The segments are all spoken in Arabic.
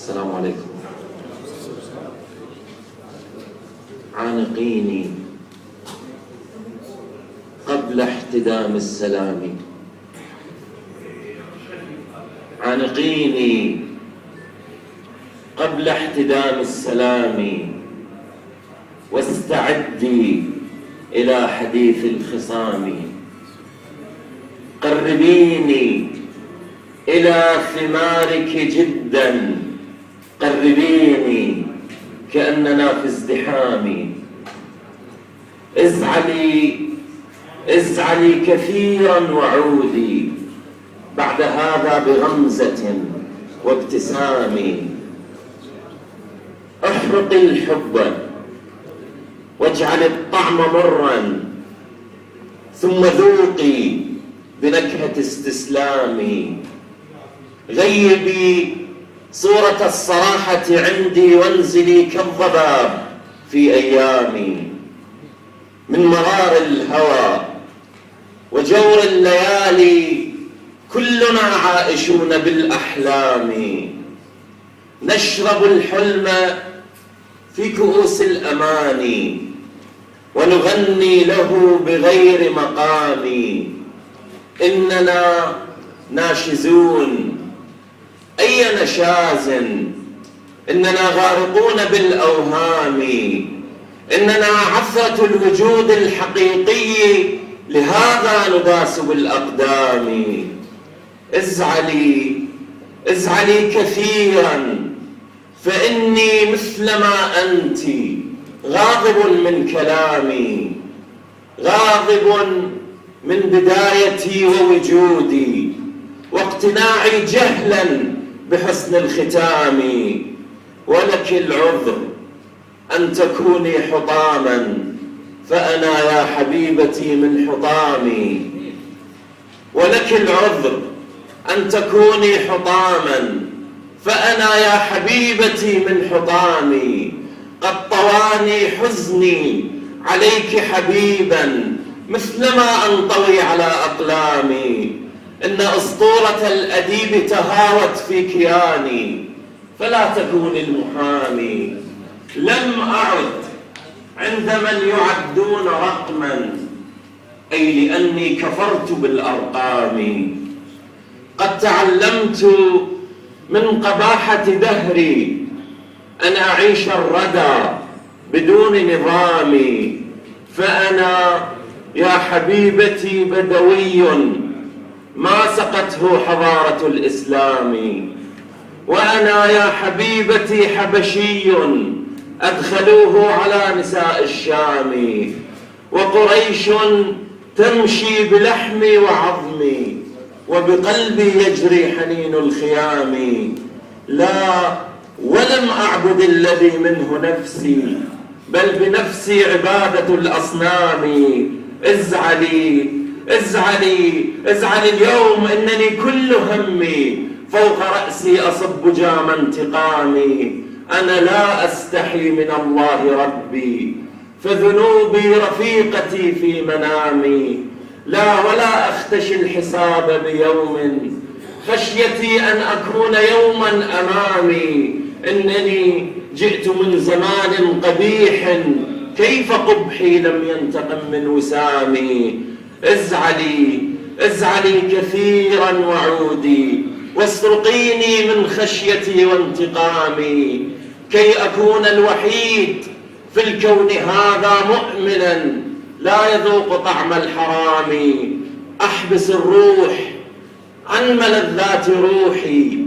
السلام عليكم. عانقيني قبل احتدام السلام، عانقيني قبل احتدام السلام، واستعدي إلى حديث الخصام. قربيني إلى ثمارك جدا، قربيني كأننا في ازدحام. ازعلي كثيرا وعودي بعد هذا بغمزة وابتسام. احرقي الحب واجعل الطعم مرا، ثم ذوقي بنكهة استسلامي. غيبي صورة الصراحة عندي وانزلي كالضباب في أيامي. من مرار الهوى وجور الليالي كلنا عائشون بالأحلام. نشرب الحلم في كؤوس الأماني ونغني له بغير مقام. إننا ناشزون أي نشاز، إننا غارقون بالأوهام. إننا عثرة الوجود الحقيقي، لهذا نداس بالأقدام. ازعلي كثيرا، فإني مثلما أنت غاضب من كلامي، غاضب من بدايتي ووجودي واقتناعي جهلا بحسن الختام. ولك العذر أن تكوني حطاما، فأنا يا حبيبتي من حطامي. ولك العذر أن تكوني حطاما، فأنا يا حبيبتي من حطامي. قد طواني حزني عليك حبيبا، مثلما أنطوي على أقلامي. إن أسطورة الأديب تهاوت في كياني، فلا تكوني المحامي. لم أعد عند من يعدون رقما، أي لأني كفرت بالأرقام. قد تعلمت من قباحة دهري أن أعيش الردى بدون نظام. فأنا يا حبيبتي بدوي ما سقته حضارة الإسلام، وأنا يا حبيبتي حبشي أدخلوه على نساء الشام. وقريش تمشي بلحمي وعظمي، وبقلبي يجري حنين الخيام. لا، ولم أعبد الذي منه نفسي، بل بنفسي عبادة الأصنام. ازعلي اليوم، إنني كل همي فوق رأسي أصب جام انتقامي. أنا لا أستحي من الله ربي، فذنوبي رفيقتي في منامي. لا، ولا أختشي الحساب بيوم، خشيتي أن أكون يوما أمامي. إنني جئت من زمان قبيح، كيف قبحي لم ينتقم من وسامي. ازعلي كثيرا وعودي، واسرقيني من خشيتي وانتقامي، كي أكون الوحيد في الكون هذا مؤمنا لا يذوق طعم الحرام. أحبس الروح عن ملذات روحي،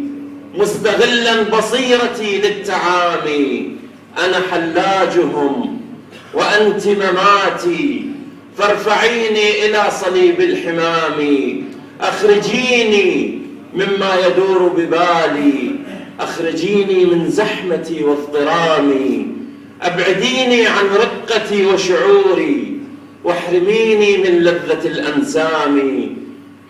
مستغلا بصيرتي للتعامي. أنا حلاجهم وأنت مماتي، فارفعيني إلى صليب الحمام. أخرجيني مما يدور ببالي، أخرجيني من زحمتي واضطرامي. أبعديني عن رقتي وشعوري، واحرميني من لذة الأنسام.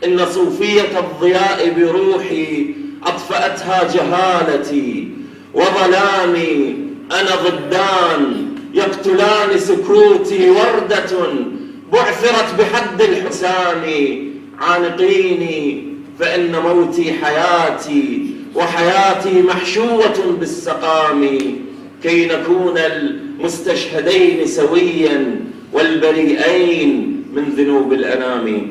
إن صوفية الضياء بروحي أطفأتها جهالتي وظلامي. أنا ضدان يقتلان سكوتي، وردة بعثرت بحد الحسام. عانقيني فإن موتي حياتي، وحياتي محشوة بالسقام، كي نكون المستشهدين سويا والبريئين من ذنوب الأنام.